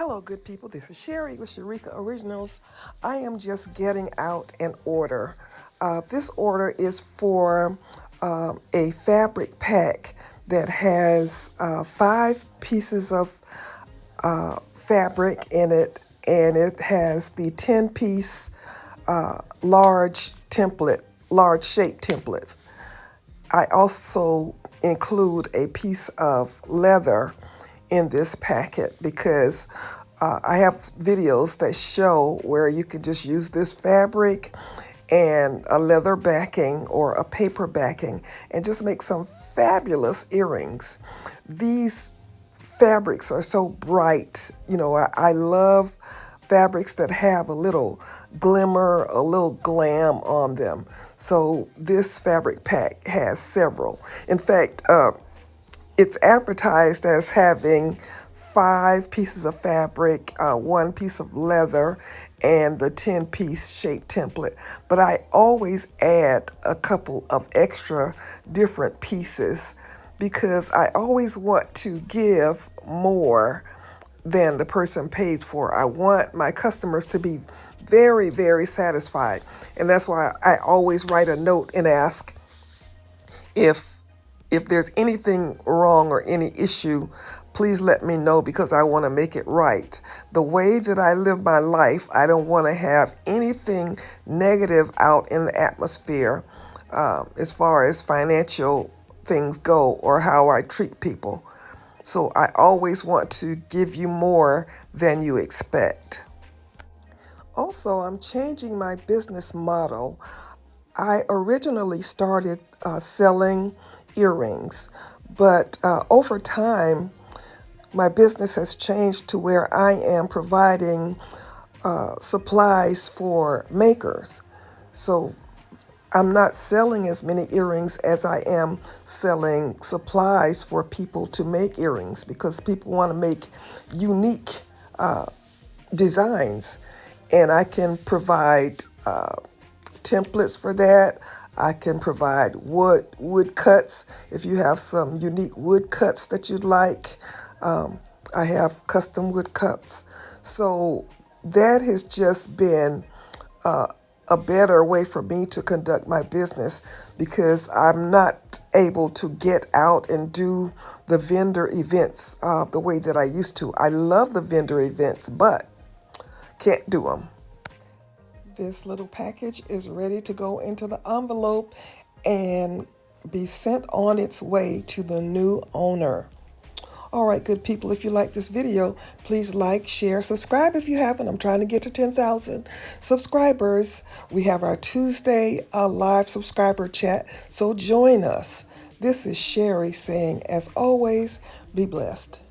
Hello, good people. This is Sherry with Sharika Originals. I am just getting out an order. This order is for a fabric pack that has 5 pieces of fabric in it, and it has the 10-piece large shape templates. I also include a piece of leather in this packet because I have videos that show where you can just use this fabric and a leather backing or a paper backing and just make some fabulous earrings. These fabrics are so bright. I love fabrics that have a little glimmer, a little glam on them. So this fabric pack has several. In fact, it's advertised as having 5 pieces of fabric, 1 piece of leather, and the 10-piece shape template. But I always add a couple of extra different pieces because I always want to give more than the person pays for. I want my customers to be very, very satisfied. And that's why I always write a note and ask if there's anything wrong or any issue, please let me know because I want to make it right. The way that I live my life, I don't want to have anything negative out in the atmosphere as far as financial things go or how I treat people. So I always want to give you more than you expect. Also, I'm changing my business model. I originally started selling earrings, but over time, my business has changed to where I am providing supplies for makers. So I'm not selling as many earrings as I am selling supplies for people to make earrings because people want to make unique designs, and I can provide templates for that. I can provide wood cuts if you have some unique wood cuts that you'd like. I have custom wood cuts. So that has just been a better way for me to conduct my business because I'm not able to get out and do the vendor events the way that I used to. I love the vendor events, but can't do them. This little package is ready to go into the envelope and be sent on its way to the new owner. All right, good people, if you like this video, please like, share, subscribe if you haven't. I'm trying to get to 10,000 subscribers. We have our Tuesday live subscriber chat, so join us. This is Sherry saying, as always, be blessed.